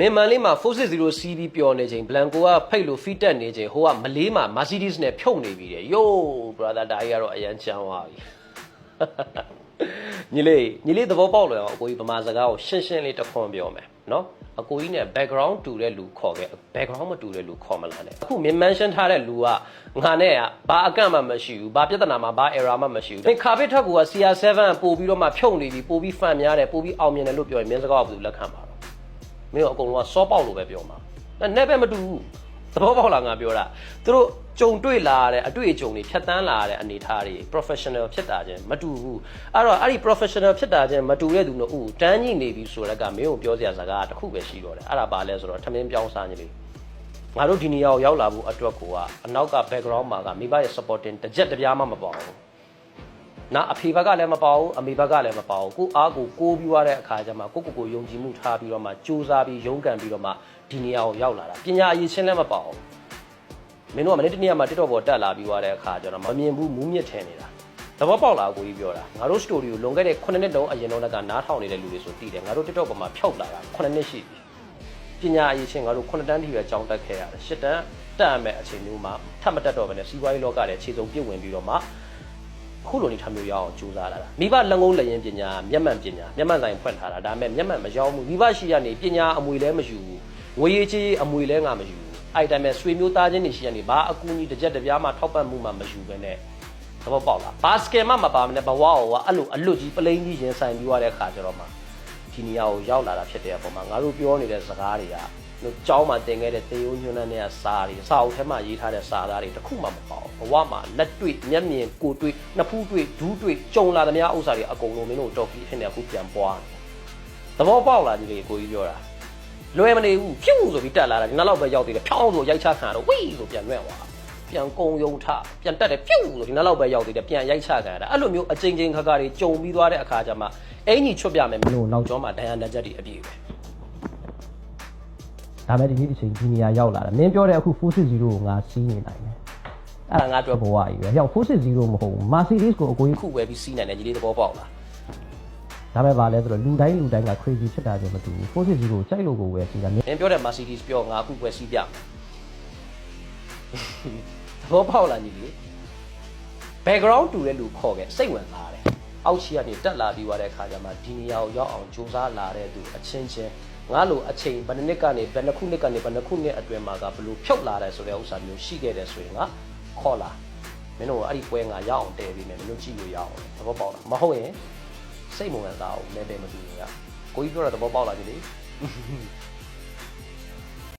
မင်းမန်လေးမှာ460 CB ပျော်နေချိန် Blanco ကဖိတ်လို့ feed တက်နေချိန်ဟိုကမလေးမှာ Mercedes နဲ့ဖြုတ်နေပြီတဲ့ yo brother ဒါကြီးကတော့အရန်ချမ်းသွားပြီညီလေးသဘောပေါက်လို့အောင်အကိုကြီးဗမာစကားကိုရှင်းရှင်းလေးတခွန်းပြောမယ်နော်အကိုကြီးနဲ့ background တူတဲ့လူခေါ်ခဲ့ background မတူတဲ့လူခေါ်မလာနဲ့အခုမင်း mention ထားတဲ့လူကငါနဲ့ကဘာအကန့်မှမရှိဘူးဘာပြဿနာမှဘာ error မှမရှိဘူးခါပစ်ထက်က CR7 ပို့ပြီးတော့မှဖြုတ်နေပြီပို့ပြီး fan များတယ်ပို့ပြီးအောင်မြင်တယ်လို့ပြောရင်မင်းစကားကဘယ်လိုလက်ခံပါတော့မင်းတို့အကုန်လုံးကစောပေါက်လို့ပဲပြောမှာနဲ့ပဲမတူဘူးသဘောပေါက်လားငါပြောတာသူတို့ကြုံတွေ့လာတဲ့အတွေ့အကြုံတွေဖြတ်တန်းလာတဲ့အနေအထားတွေ professional ဖြစ်တာချင်းမတူဘူးအဲ့တော့အဲ့ဒီ professional ဖြစ်တာချင်းမတူတဲ့သူတို့ဥတန်းကြီးနေပြီဆိုတော့ကမင်းကိုပြောစရာစကားတစ်ခုပဲရှိတော့တယ်အဲ့ဒါပါလဲဆိုတော့ထမင်းပြောင်းစားနေလေငါတို့ဒီနေရာကိုရောက်လာဖို့အတွက်ကအနောက်က background မှာကမိဘရဲ့ supporting တစ်ချက်တစ်ပြားမှမပေါ့ဘူးနာအဖေဘက်ကလည်းမပေါ့ဘူးအမေဘက်ကလည်းမပေါ့ဘူးကိုအားကိုပြီးွားတဲ့အခါကျမှကိုယုံကြည်မှုထားပြီးတော့မှစူးစမ်းပြီးရုန်းကန်ပြီးတော့မှဒီနေရာကိုရောက်လာတာပညာအရေးချင်းလည်းမပေါ့ဘူးမင်းတို့ကမနေ့တနေ့မှ TikTok ပေါ်တက်လာပြီးွားတဲ့အခါကျတော့မမြင်ဘူးမူးမြစ်ထင်နေတာသဘောပေါက်လားကိုကြီးပြောတာငါတို့ story ကိုလွန်ခဲ့တဲ့9နှစ်တုန်းအရင်တော့ကနားထောင်နေတဲ့လူတွေဆိုတည်တယ်ငါတို့ TikTok ပေါ်မှာဖြောက်လာတာ9နှစ်ရှိပြီပညာအရေးချင်းငါတို့9တန်းထိပဲကြောင်းတက်ခဲ့ရတယ်10တန်းတက်ရမယ့်အချိန်မျိုးမှာထပ်မတက်တော့ဘဲနဲ့စီးပွားရေးလောကထဲခြေစုံပြည့်ဝင်ပြီးတော့မှခုလိုနေထားမျိုးရအောင်ကြိုးစားလာတာမိဘလက်ငုံးလက်ရင်ပညာမျက်မှန်ဆိုင်ဖွင့်ထားတာဒါပေမဲ့မျက်မှန်မရောက်ဘူးမိဘရှိရနေပညာအမွေလည်းမယူဘူးငွေရေးချေးအမွေလည်းငါမယူဘူးအဲ့တိုင်းပဲဆွေမျိုးသားချင်းတွေရှိရနေဘာအကူအညီတစ်ချက်တစ်ပြားမှထောက်ပံ့မှုမှမယူဘဲနဲ့သဘောပေါက်လားဘာစကယ်မှမပါမနဲ့ဘဝကိုကအဲ့လိုအလွတ်ကြီးပလိန်ကြီးရင်ဆိုင်ပြီးွားတဲ့အခါကျတော့မှဒီနေရာကိုရောက်လာတာဖြစ်တဲ့အပေါ်မှာငါတို့ပြောနေတဲ့စကားတွေကတို့ကျောင်းမှာတင်ခဲ့တဲ့သေယုံညွန်းနှန်းတဲ့စာတွေစာအုပ်ထဲမှာရေးထားတဲ့စာသားတွေတစ်ခုမှမပေါ့ဘဝမှာလက်တွေ့မျက်မြင်ကိုယ်တွေ့နှစ်ဖူးတွေ့ဒူးတွေ့ကြုံလာသမျှဥစ္စာတွေအကုန်လုံးမင်းတို့တော်ပြီးဖြစ်နေအခုပြန်ပွားသဘောပေါက်လားဒီလေကိုကြီးပြောတာလွယ်မနေဘူးဖြူဆိုပြီးတက်လာတာဒီနောက်တော့ပဲရောက်သေးတယ်ဖြောင်းဆိုရိုက်ချခံရတော့ဝိဆိုပြန်လွဲ့သွားပြန်ကုံယုံထပြန်တက်တယ်ဖြူဆိုဒီနောက်တော့ပဲရောက်သေးတယ်ပြန်ရိုက်ချခံရတာအဲ့လိုမျိုးအချိန်ချင်းခါခါတွေကြုံပြီးသွားတဲ့အခါကျမှအင်ကြီးချွတ်ပြမယ်မင်းတို့နောက်ကျောမှာဒဏ်ရာနှက်ချက်တွေအပြည့်ပဲဒါမဲ့ဒီနေ့ဒီချိန်ဒီနေရာရောက်လာတာမင်းပြောတဲ့အခု460ကိုငါစီးနေနိုင်တယ်အဲ့ဒါငါပြောဘဝကြီးပဲရောက်460မဟုတ်ဘူး Mercedes ကိုအကိုကြီးခုပဲပြီးစီးနိုင်တယ်ညီလေးသဘောပေါက်လားဒါမဲ့ပါလဲဆိုတော့လူတိုင်းက crazy ဖြစ်တာကြမတူဘူး460ကိုကြိုက်လို့ကိုပဲစီးတာမင်းပြောတဲ့ Mercedes ပြောငါအခုပဲစီးပြသဘောပေါက်လားညီလေး background တူတဲ့လူခေါ်ခဲ့စိတ်ဝင်စားတယ်အောက်ချီကနေတက်လာပြီးွားတဲ့အခါကျမှဒီနေရာကိုရောက်အောင်ကြိုးစားလာတဲ့သူအချင်းချင်းငါလိုအချိန်ဘယ်နှစ်ကနေဘယ်နှစ်ခုနှစ်ကနေဘယ်နှစ်ခုနှစ်အတွင်းမှာကဘလို့ဖြုတ်လာတယ်ဆိုတဲ့ဥစ္စာမျိုးရှိခဲ့တယ်ဆိုရင်ငါခေါ်လာမင်းတို့အဲ့ဒီပွဲငါရအောင်တဲပေးမယ်မင်းတို့ကြည့်လို့ရအောင်သဘောပေါက်လားမဟုတ်ရင်စိတ်မဝင်စားအောင်လည်းပဲမတူဘူးကကိုကြီးပြောတာသဘောပေါက်လားဒီလေ